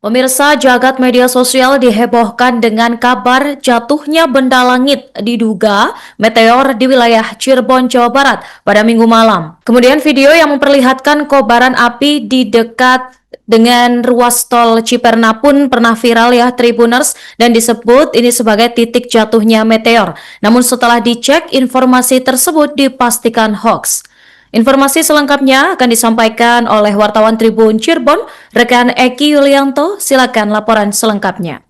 Pemirsa, jagat media sosial dihebohkan dengan kabar jatuhnya benda langit diduga meteor di wilayah Cirebon, Jawa Barat pada Minggu malam. Kemudian video yang memperlihatkan kobaran api di dekat dengan ruas tol Ciperna pun pernah viral ya Tribuners, dan disebut ini sebagai titik jatuhnya meteor. Namun setelah dicek, informasi tersebut dipastikan hoax. Informasi selengkapnya akan disampaikan oleh wartawan Tribun Cirebon, rekan Eki Yulianto. Silakan laporan selengkapnya.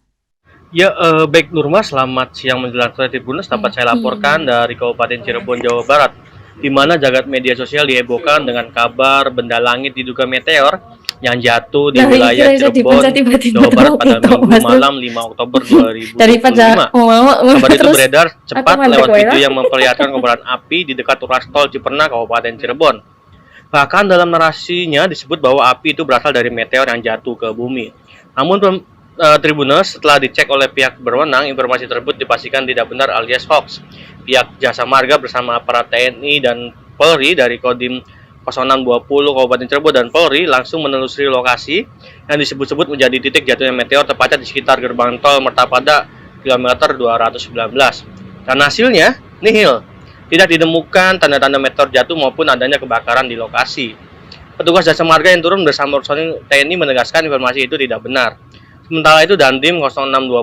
Ya, baik Nurma, selamat siang menjelang sore Tribuners. Dapat saya laporkan dari Kabupaten Cirebon, Jawa Barat, di mana jagat media sosial dihebohkan dengan kabar benda langit diduga meteor yang jatuh di wilayah Cirebon, Jawa Barat pada Minggu malam 5 Oktober 2025. Kabar itu beredar cepat lewat video yang memperlihatkan kobaran api di dekat ruas tol Ciperna, Kabupaten Cirebon. Bahkan dalam narasinya disebut bahwa api itu berasal dari meteor yang jatuh ke bumi. Namun Tribuners, setelah dicek oleh pihak berwenang, informasi tersebut dipastikan tidak benar alias hoax. Pihak Jasa Marga bersama aparat TNI dan Polri dari Kodim 0620 Kabupaten Cirebon dan Polri langsung menelusuri lokasi yang disebut-sebut menjadi titik jatuhnya meteor, tepatnya di sekitar gerbang tol Mertapada kilometer 219. Dan hasilnya nihil. Tidak ditemukan tanda-tanda meteor jatuh maupun adanya kebakaran di lokasi. Petugas Jasa Marga yang turun bersama personil TNI menegaskan informasi itu tidak benar. Sementara itu, Dandim 0620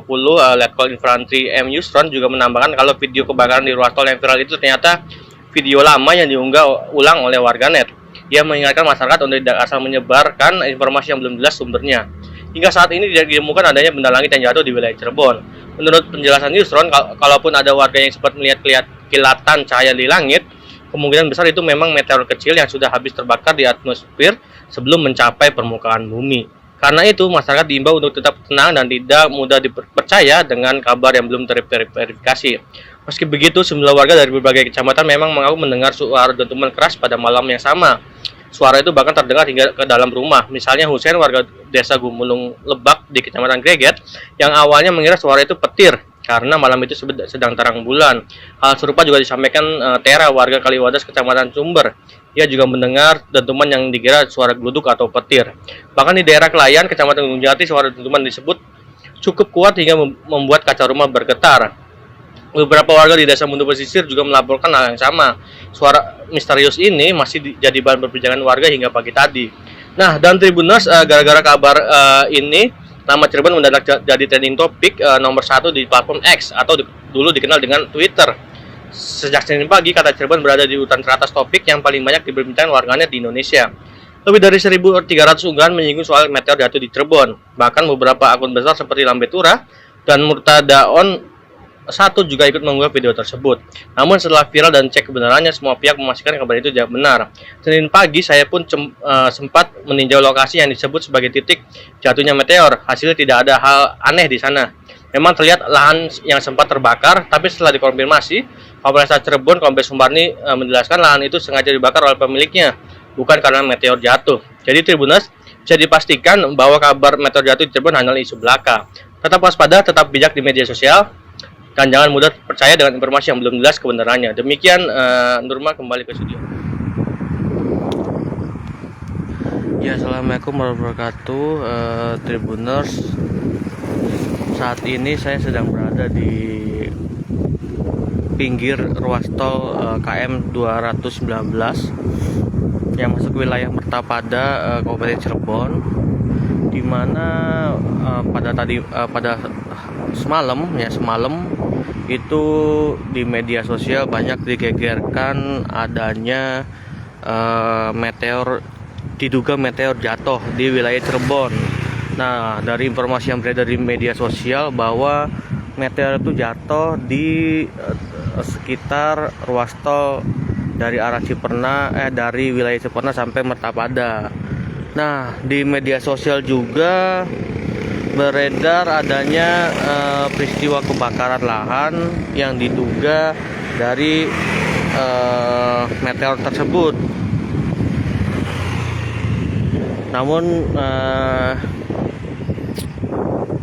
Letkol Infantri M. Yusron juga menambahkan kalau video kebakaran di ruas tol yang viral itu ternyata video lama yang diunggah ulang oleh warganet. Ia mengingatkan masyarakat untuk tidak asal menyebarkan informasi yang belum jelas sumbernya. Hingga saat ini tidak ditemukan adanya benda langit yang jatuh di wilayah Cirebon. Menurut penjelasan Yusron, kalaupun ada warga yang sempat melihat kilatan cahaya di langit, kemungkinan besar itu memang meteor kecil yang sudah habis terbakar di atmosfer sebelum mencapai permukaan bumi. Karena itu, masyarakat diimbau untuk tetap tenang dan tidak mudah dipercaya dengan kabar yang belum terverifikasi. Meski begitu, sejumlah warga dari berbagai kecamatan memang mengaku mendengar suara dentuman keras pada malam yang sama. Suara itu bahkan terdengar hingga ke dalam rumah. Misalnya Husein, warga desa Gumulung Lebak di Kecamatan Greget, yang awalnya mengira suara itu petir karena malam itu sedang terang bulan. Hal serupa juga disampaikan Tera, warga Kaliwadas Kecamatan Sumber. Ia juga mendengar dentuman yang dikira suara geluduk atau petir. Bahkan di daerah Kelayan, Kecamatan Gunung Jati, suara dentuman disebut cukup kuat hingga membuat kaca rumah bergetar. Beberapa warga di desa Mundu Pesisir juga melaporkan hal yang sama. Suara misterius ini masih jadi bahan perbincangan warga hingga pagi tadi. Nah, dan Tribuners, gara-gara kabar ini, nama Cirebon mendadak jadi trending topik nomor 1 di platform X atau dulu dikenal dengan Twitter. Sejak Senin pagi, kata Cirebon berada di urutan teratas topik yang paling banyak diperbincangkan warganet di Indonesia. Lebih dari 1.300 unggahan menyinggung soal meteor jatuh di Cirebon. Bahkan beberapa akun besar seperti Lambetura dan Murtadaon 1 juga ikut mengunggah video tersebut. Namun setelah viral dan cek kebenarannya, semua pihak memastikan kabar itu tidak benar. Senin pagi saya pun sempat meninjau lokasi yang disebut sebagai titik jatuhnya meteor. Hasilnya tidak ada hal aneh di sana. Memang terlihat lahan yang sempat terbakar, tapi setelah dikonfirmasi, Kapolres Cirebon Kombes Sumarni menjelaskan lahan itu sengaja dibakar oleh pemiliknya, bukan karena meteor jatuh. Jadi Tribuners, bisa dipastikan bahwa kabar meteor jatuh di Cirebon hanyalah isu belaka. Tetap waspada, tetap bijak di media sosial, dan jangan mudah percaya dengan informasi yang belum jelas kebenarannya. Demikian, Nurma, kembali ke studio. Ya, assalamualaikum warahmatullahi wabarakatuh, Tribuners. Saat ini saya sedang berada di pinggir ruas tol KM 219 yang masuk wilayah Mertapada, Kabupaten Cirebon, di mana pada semalam itu di media sosial banyak digegerkan adanya diduga meteor jatuh di wilayah Cirebon. Nah, dari informasi yang beredar di media sosial bahwa meteor itu jatuh di sekitar ruas tol dari arah dari wilayah Ciperna sampai Mertapada. Nah, di media sosial juga beredar adanya peristiwa kebakaran lahan yang diduga dari meteor tersebut. Namun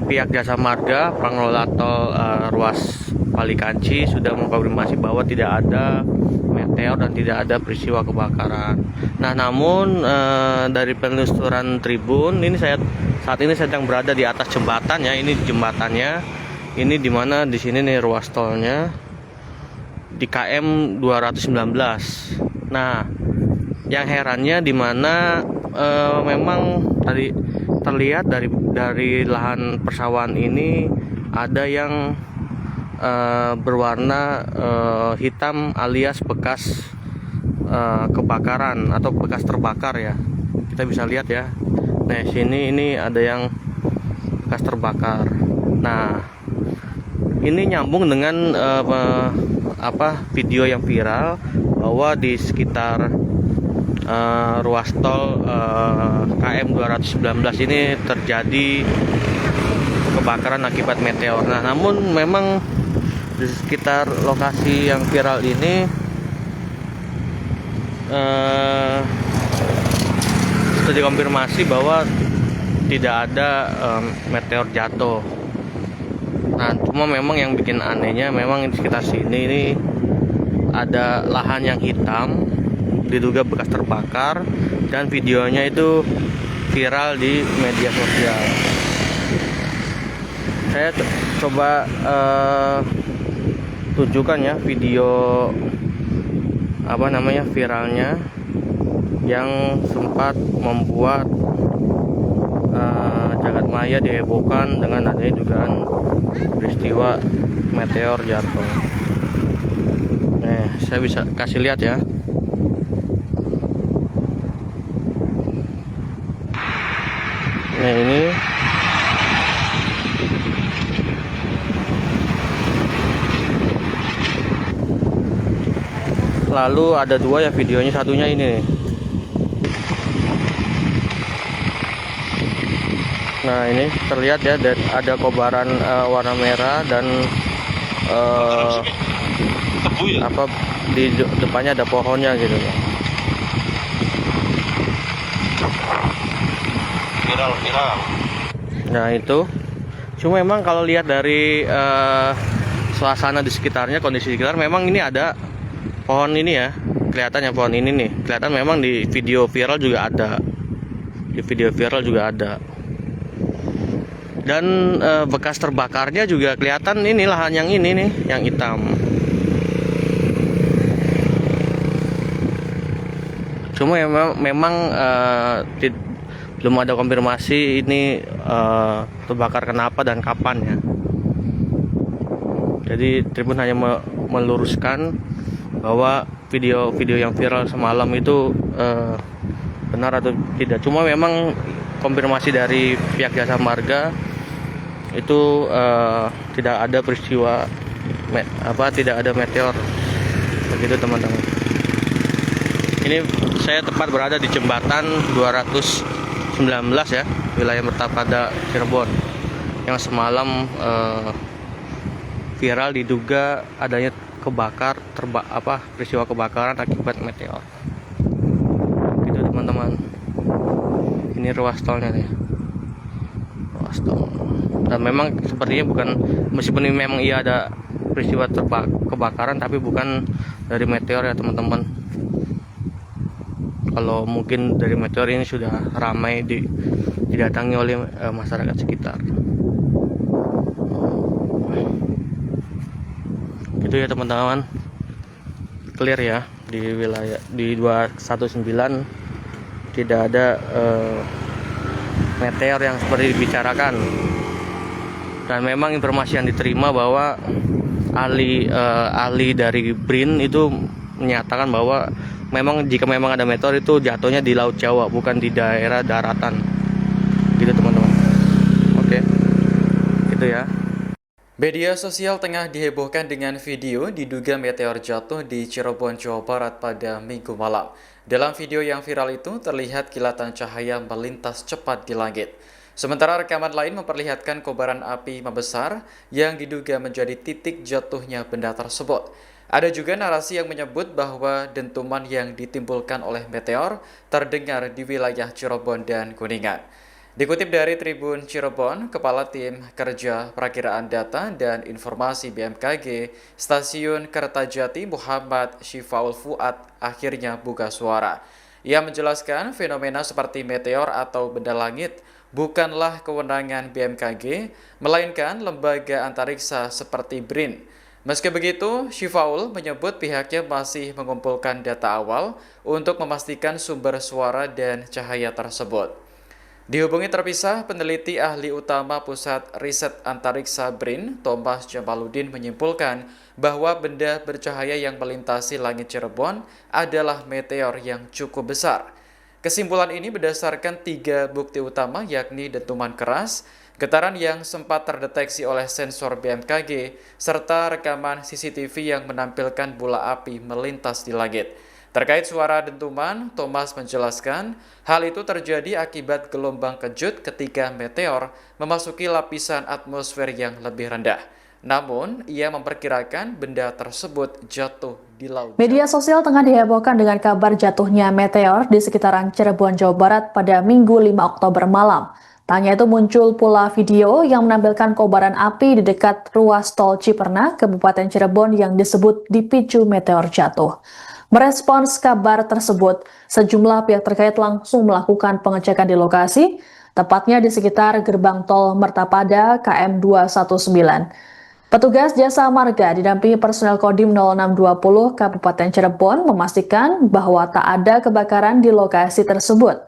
pihak Jasa Marga, pengelola tol ruas Palikanci sudah mengkonfirmasi bahwa tidak ada meteor dan tidak ada peristiwa kebakaran. Nah, namun dari penelusuran Tribun ini saya saat ini sedang berada di atas jembatan ya. Ini jembatannya. Ini dimana di sini nih ruas tolnya di KM 219. Nah, yang herannya dimana memang tadi terlihat dari lahan persawahan ini ada yang berwarna hitam alias bekas kebakaran atau bekas terbakar ya. Kita bisa lihat ya. Nah, sini ini ada yang bekas terbakar. Nah, ini nyambung dengan video yang viral bahwa di sekitar ruas tol KM 219 ini terjadi kebakaran akibat meteor. Nah, namun memang di sekitar lokasi yang viral ini sudah dikonfirmasi bahwa tidak ada meteor jatuh. Nah, cuma memang yang bikin anehnya memang di sekitar sini ini ada lahan yang hitam, diduga bekas terbakar, dan videonya itu viral di media sosial. Saya coba tunjukkan ya video viralnya yang sempat membuat jagat maya dihebohkan dengan adanya dugaan peristiwa meteor jatuh. Nah, saya bisa kasih lihat ya. Nah, ini lalu ada dua ya videonya, satunya ini nih. Nah, ini terlihat ya, ada kobaran warna merah dan di depannya ada pohonnya gitu ya. Viral. Nah, itu cuma memang kalau lihat dari suasana di sekitarnya, kondisi di sekitar, memang ini ada pohon ini ya, kelihatannya pohon ini nih, kelihatan memang di video viral juga ada. Dan bekas terbakarnya juga kelihatan, ini lahan yang ini nih, yang hitam. Cuma memang belum ada konfirmasi ini terbakar kenapa dan kapan ya. Jadi Tribun hanya meluruskan bahwa video yang viral semalam itu benar atau tidak. Cuma memang konfirmasi dari pihak Jasa Marga itu tidak ada peristiwa tidak ada meteor begitu teman-teman. Ini saya tepat berada di jembatan 219 ya, wilayah Mertapada Cirebon, yang semalam viral diduga adanya peristiwa kebakaran akibat meteor. Gitu teman-teman. Ini ruas tolnya nih. Ruas tol. Dan memang sepertinya meskipun ini memang iya ada peristiwa kebakaran, tapi bukan dari meteor ya teman-teman. Kalau mungkin dari meteor ini sudah ramai didatangi oleh masyarakat sekitar. Gitu ya teman-teman. Clear ya, di wilayah di 219 tidak ada meteor yang seperti dibicarakan. Dan memang informasi yang diterima bahwa ahli dari BRIN itu menyatakan bahwa jika memang ada meteor itu jatuhnya di Laut Jawa, bukan di daerah daratan. Gitu teman-teman. Oke. Gitu ya. Media sosial tengah dihebohkan dengan video diduga meteor jatuh di Cirebon, Jawa Barat pada Minggu malam. Dalam video yang viral itu terlihat kilatan cahaya melintas cepat di langit. Sementara rekaman lain memperlihatkan kobaran api membesar yang diduga menjadi titik jatuhnya benda tersebut. Ada juga narasi yang menyebut bahwa dentuman yang ditimbulkan oleh meteor terdengar di wilayah Cirebon dan Kuningan. Dikutip dari Tribun Cirebon, Kepala Tim Kerja Perakiraan Data dan Informasi BMKG, Stasiun Kertajati Muhammad Syifaul Fuad akhirnya buka suara. Ia menjelaskan fenomena seperti meteor atau benda langit bukanlah kewenangan BMKG, melainkan lembaga antariksa seperti BRIN. Meski begitu, Syifaul menyebut pihaknya masih mengumpulkan data awal untuk memastikan sumber suara dan cahaya tersebut. Dihubungi terpisah, peneliti ahli utama Pusat Riset Antariksa BRIN, Thomas Jamaludin menyimpulkan bahwa benda bercahaya yang melintasi langit Cirebon adalah meteor yang cukup besar. Kesimpulan ini berdasarkan 3 bukti utama, yakni dentuman keras, getaran yang sempat terdeteksi oleh sensor BMKG, serta rekaman CCTV yang menampilkan bola api melintas di langit. Terkait suara dentuman, Thomas menjelaskan hal itu terjadi akibat gelombang kejut ketika meteor memasuki lapisan atmosfer yang lebih rendah. Namun, ia memperkirakan benda tersebut jatuh di laut. Media sosial tengah dihebohkan dengan kabar jatuhnya meteor di sekitaran Cirebon, Jawa Barat pada Minggu 5 Oktober malam. Tanya itu muncul pula video yang menampilkan kobaran api di dekat ruas tol Ciperna, Kabupaten Cirebon yang disebut dipicu meteor jatuh. Merespons kabar tersebut, sejumlah pihak terkait langsung melakukan pengecekan di lokasi, tepatnya di sekitar gerbang tol Mertapada KM 219. Petugas Jasa Marga didampingi personel Kodim 0620 Kabupaten Cirebon memastikan bahwa tak ada kebakaran di lokasi tersebut.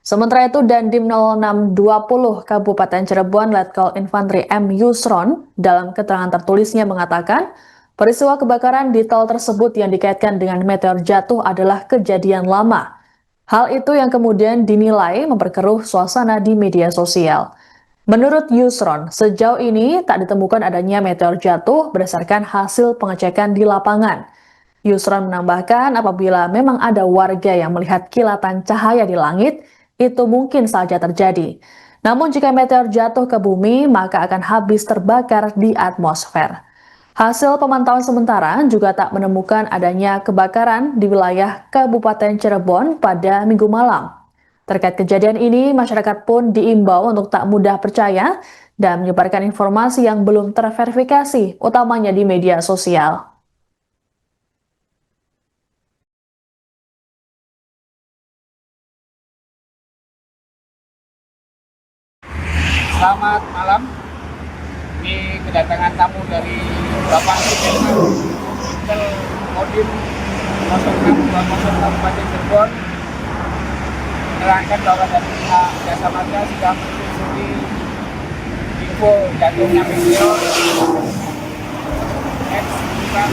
Sementara itu, Dandim 0620 Kabupaten Cirebon Letkol Infantri M. Yusron dalam keterangan tertulisnya mengatakan, peristiwa kebakaran di tol tersebut yang dikaitkan dengan meteor jatuh adalah kejadian lama. Hal itu yang kemudian dinilai memperkeruh suasana di media sosial. Menurut Yusron, sejauh ini tak ditemukan adanya meteor jatuh berdasarkan hasil pengecekan di lapangan. Yusron menambahkan apabila memang ada warga yang melihat kilatan cahaya di langit, itu mungkin saja terjadi. Namun jika meteor jatuh ke bumi, maka akan habis terbakar di atmosfer. Hasil pemantauan sementara juga tak menemukan adanya kebakaran di wilayah Kabupaten Cirebon pada Minggu malam. Terkait kejadian ini, masyarakat pun diimbau untuk tak mudah percaya dan menyebarkan informasi yang belum terverifikasi, utamanya di media sosial. Selamat malam. Ini kedatangan tamu dari Bapak Intel Kodim 0620 Kabupaten Cirebon menerangkan bahwa dari pihak Jasa Marga sudah menelusuri info jatuhnya meteor X bukan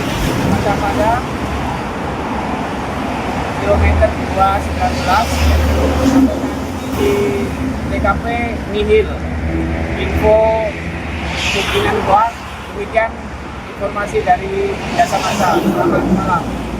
Mertapada kilometer 219 di TKP nihil info kemungkinan kuat. Demikian informasi dari Jasa Marga. Selamat malam.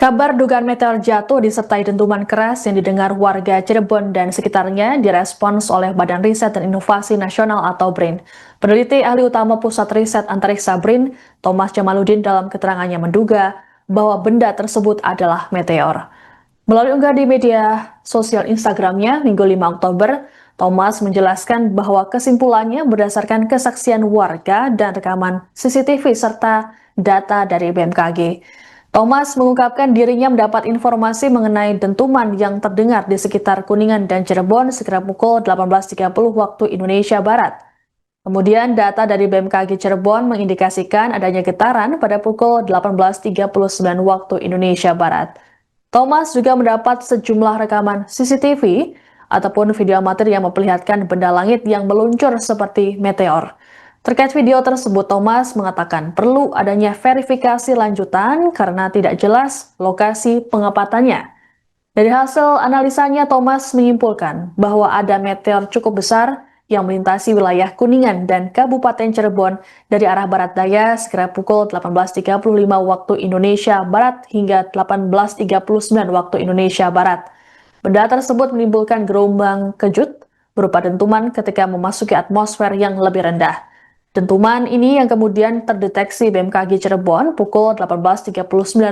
Kabar dugaan meteor jatuh disertai dentuman keras yang didengar warga Cirebon dan sekitarnya direspons oleh Badan Riset dan Inovasi Nasional atau BRIN. Peneliti ahli utama Pusat Riset Antariksa BRIN, Thomas Jamaludin dalam keterangannya menduga bahwa benda tersebut adalah meteor. Melalui unggahan di media sosial Instagramnya Minggu 5 Oktober, Thomas menjelaskan bahwa kesimpulannya berdasarkan kesaksian warga dan rekaman CCTV serta data dari BMKG. Thomas mengungkapkan dirinya mendapat informasi mengenai dentuman yang terdengar di sekitar Kuningan dan Cirebon sekitar pukul 18.30 waktu Indonesia Barat. Kemudian data dari BMKG Cirebon mengindikasikan adanya getaran pada pukul 18.39 waktu Indonesia Barat. Thomas juga mendapat sejumlah rekaman CCTV ataupun video amatir yang memperlihatkan benda langit yang meluncur seperti meteor. Terkait video tersebut, Thomas mengatakan perlu adanya verifikasi lanjutan karena tidak jelas lokasi pengepatannya. Dari hasil analisanya, Thomas menyimpulkan bahwa ada meteor cukup besar yang melintasi wilayah Kuningan dan Kabupaten Cirebon dari arah barat daya sekira pukul 18.35 waktu Indonesia Barat hingga 18.39 waktu Indonesia Barat. Benda tersebut menimbulkan gelombang kejut berupa dentuman ketika memasuki atmosfer yang lebih rendah. Dentuman ini yang kemudian terdeteksi BMKG Cirebon pukul 18.39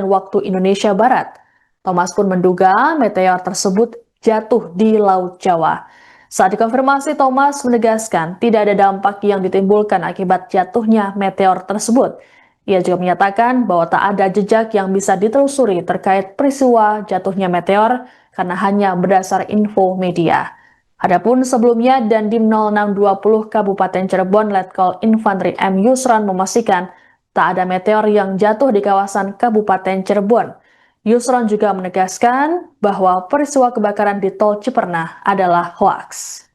waktu Indonesia Barat. Thomas pun menduga meteor tersebut jatuh di Laut Jawa. Saat dikonfirmasi, Thomas menegaskan tidak ada dampak yang ditimbulkan akibat jatuhnya meteor tersebut. Ia juga menyatakan bahwa tak ada jejak yang bisa ditelusuri terkait peristiwa jatuhnya meteor karena hanya berdasar info media. Adapun sebelumnya, Dandim 0620 Kabupaten Cirebon Letkol Infantri M. Yusran memastikan tak ada meteor yang jatuh di kawasan Kabupaten Cirebon. Yusran juga menegaskan bahwa peristiwa kebakaran di Tol Cipernah adalah hoaks.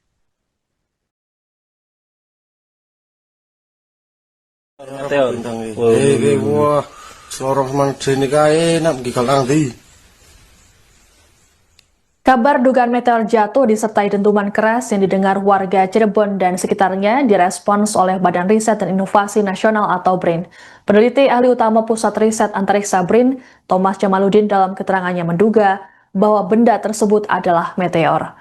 Wah, selorong semangdene kae nak gigal di. Kabar dugaan meteor jatuh disertai dentuman keras yang didengar warga Cirebon dan sekitarnya direspons oleh Badan Riset dan Inovasi Nasional atau BRIN. Peneliti ahli utama Pusat Riset Antariksa BRIN, Thomas Jamaludin dalam keterangannya menduga bahwa benda tersebut adalah meteor.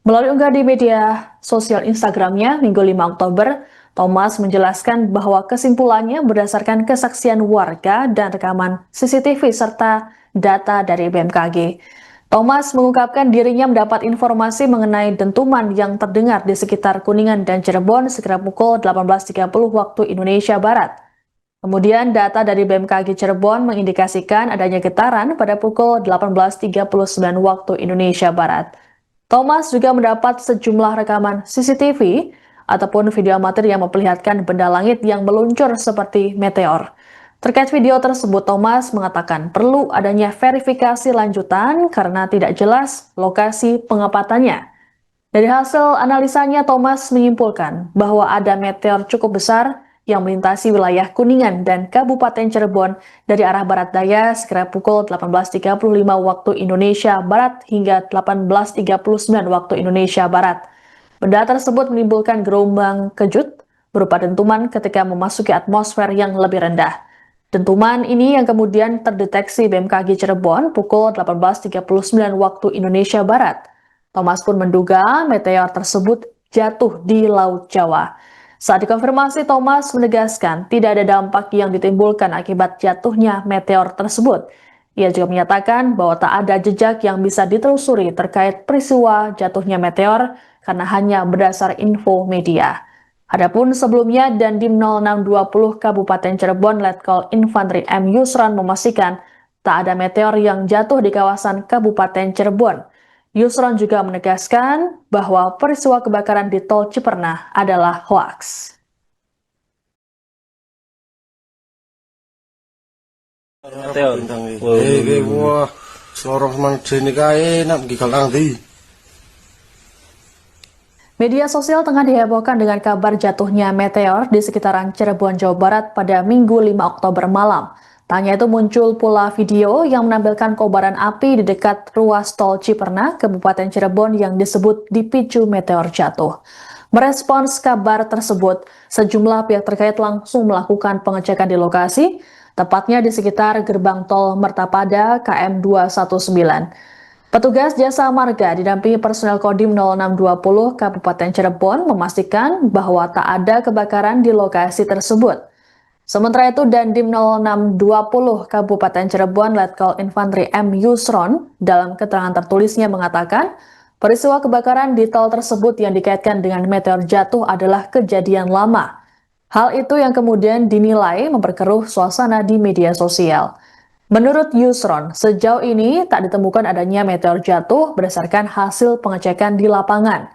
Melalui unggahan di media sosial Instagramnya Minggu 5 Oktober, Thomas menjelaskan bahwa kesimpulannya berdasarkan kesaksian warga dan rekaman CCTV serta data dari BMKG. Thomas mengungkapkan dirinya mendapat informasi mengenai dentuman yang terdengar di sekitar Kuningan dan Cirebon sekitar pukul 18.30 waktu Indonesia Barat. Kemudian data dari BMKG Cirebon mengindikasikan adanya getaran pada pukul 18.39 waktu Indonesia Barat. Thomas juga mendapat sejumlah rekaman CCTV ataupun video amatir yang memperlihatkan benda langit yang meluncur seperti meteor. Terkait video tersebut, Thomas mengatakan perlu adanya verifikasi lanjutan karena tidak jelas lokasi pengepatannya. Dari hasil analisanya, Thomas menyimpulkan bahwa ada meteor cukup besar yang melintasi wilayah Kuningan dan Kabupaten Cirebon dari arah barat daya sekira pukul 18.35 waktu Indonesia Barat hingga 18.39 waktu Indonesia Barat. Benda tersebut menimbulkan gelombang kejut berupa dentuman ketika memasuki atmosfer yang lebih rendah. Dentuman ini yang kemudian terdeteksi BMKG Cirebon pukul 18.39 waktu Indonesia Barat. Thomas pun menduga meteor tersebut jatuh di Laut Jawa. Saat dikonfirmasi, Thomas menegaskan tidak ada dampak yang ditimbulkan akibat jatuhnya meteor tersebut. Ia juga menyatakan bahwa tak ada jejak yang bisa ditelusuri terkait peristiwa jatuhnya meteor karena hanya berdasar info media. Adapun sebelumnya, Dandim 0620 Kabupaten Cirebon Letkol Infantri M. Yusran memastikan tak ada meteor yang jatuh di kawasan Kabupaten Cirebon. Yusran juga menegaskan bahwa peristiwa kebakaran di Tol Cipernah adalah hoaks. Wah, selorong semangdene kae nak gigal di. Media sosial tengah dihebohkan dengan kabar jatuhnya meteor di sekitaran Cirebon, Jawa Barat pada Minggu 5 Oktober malam. Tanya itu muncul pula video yang menampilkan kobaran api di dekat ruas tol Cipernah, Kabupaten Cirebon yang disebut dipicu meteor jatuh. Merespons kabar tersebut, sejumlah pihak terkait langsung melakukan pengecekan di lokasi, tepatnya di sekitar gerbang tol Mertapada KM 219. Petugas Jasa Marga didampingi personel Kodim 0620 Kabupaten Cirebon memastikan bahwa tak ada kebakaran di lokasi tersebut. Sementara itu, Dandim 0620 Kabupaten Cirebon Letkol Infantri M. Yusron dalam keterangan tertulisnya mengatakan peristiwa kebakaran di tol tersebut yang dikaitkan dengan meteor jatuh adalah kejadian lama. Hal itu yang kemudian dinilai memperkeruh suasana di media sosial. Menurut Yusron, sejauh ini tak ditemukan adanya meteor jatuh berdasarkan hasil pengecekan di lapangan.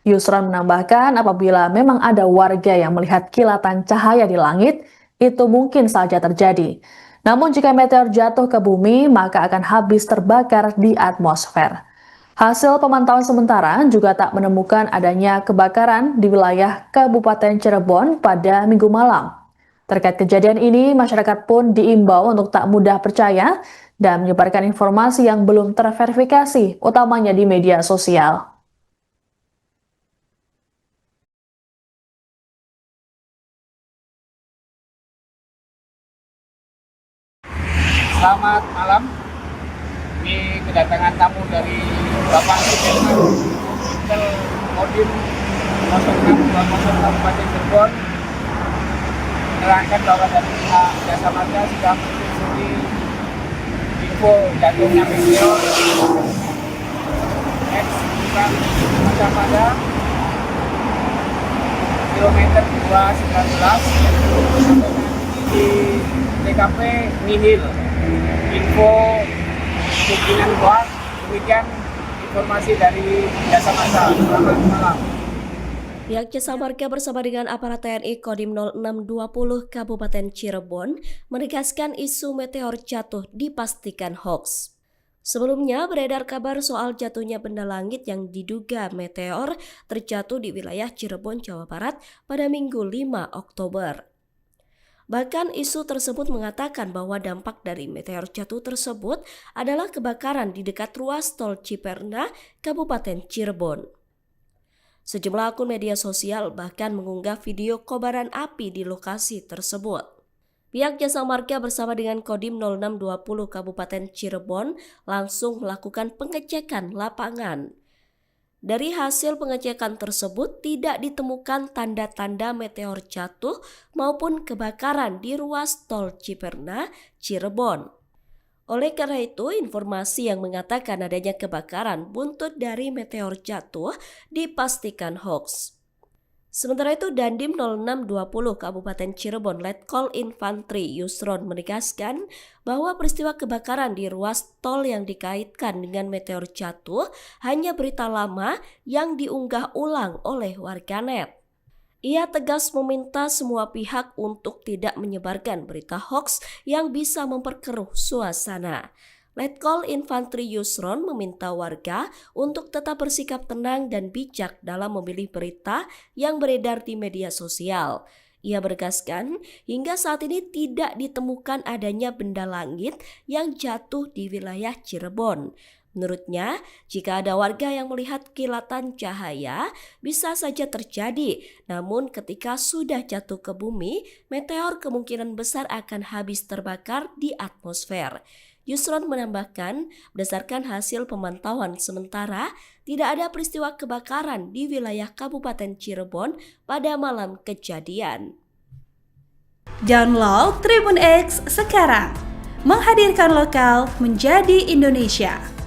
Yusron menambahkan apabila memang ada warga yang melihat kilatan cahaya di langit, itu mungkin saja terjadi. Namun jika meteor jatuh ke bumi, maka akan habis terbakar di atmosfer. Hasil pemantauan sementara juga tak menemukan adanya kebakaran di wilayah Kabupaten Cirebon pada Minggu malam. Terkait kejadian ini, masyarakat pun diimbau untuk tak mudah percaya dan menyebarkan informasi yang belum terverifikasi, utamanya di media sosial. Selamat malam. Ini kedatangan tamu dari Bapak Intel Kodim 0620 Kabupaten Cirebon. Menerangkan bahwa dari pihak Jasa Marga sudah menelusuri info jatuhnya meteor X bukan Mertapada kilometer 219 di TKP nihil info kemungkinan kuat. Demikian informasi dari Jasa Marga. Selamat malam. Pihak Jasa Marga bersama dengan aparat TNI Kodim 0620 Kabupaten Cirebon menegaskan isu meteor jatuh dipastikan hoax. Sebelumnya beredar kabar soal jatuhnya benda langit yang diduga meteor terjatuh di wilayah Cirebon, Jawa Barat pada Minggu 5 Oktober. Bahkan isu tersebut mengatakan bahwa dampak dari meteor jatuh tersebut adalah kebakaran di dekat ruas tol Ciperna, Kabupaten Cirebon. Sejumlah akun media sosial bahkan mengunggah video kobaran api di lokasi tersebut. Pihak Jasa Marga bersama dengan Kodim 0620 Kabupaten Cirebon langsung melakukan pengecekan lapangan. Dari hasil pengecekan tersebut tidak ditemukan tanda-tanda meteor jatuh maupun kebakaran di ruas tol Ciperna, Cirebon. Oleh karena itu, informasi yang mengatakan adanya kebakaran buntut dari meteor jatuh dipastikan hoax. Sementara itu, Dandim 0620 Kabupaten Cirebon Letkol Infantri Yusron menegaskan bahwa peristiwa kebakaran di ruas tol yang dikaitkan dengan meteor jatuh hanya berita lama yang diunggah ulang oleh warganet. Ia tegas meminta semua pihak untuk tidak menyebarkan berita hoax yang bisa memperkeruh suasana. Letkol Infantri Yusron meminta warga untuk tetap bersikap tenang dan bijak dalam memilih berita yang beredar di media sosial. Ia menegaskan hingga saat ini tidak ditemukan adanya benda langit yang jatuh di wilayah Cirebon. Menurutnya, jika ada warga yang melihat kilatan cahaya, bisa saja terjadi. Namun ketika sudah jatuh ke bumi, meteor kemungkinan besar akan habis terbakar di atmosfer. Yusron menambahkan, berdasarkan hasil pemantauan sementara, tidak ada peristiwa kebakaran di wilayah Kabupaten Cirebon pada malam kejadian. Download Tribun X sekarang, menghadirkan lokal menjadi Indonesia.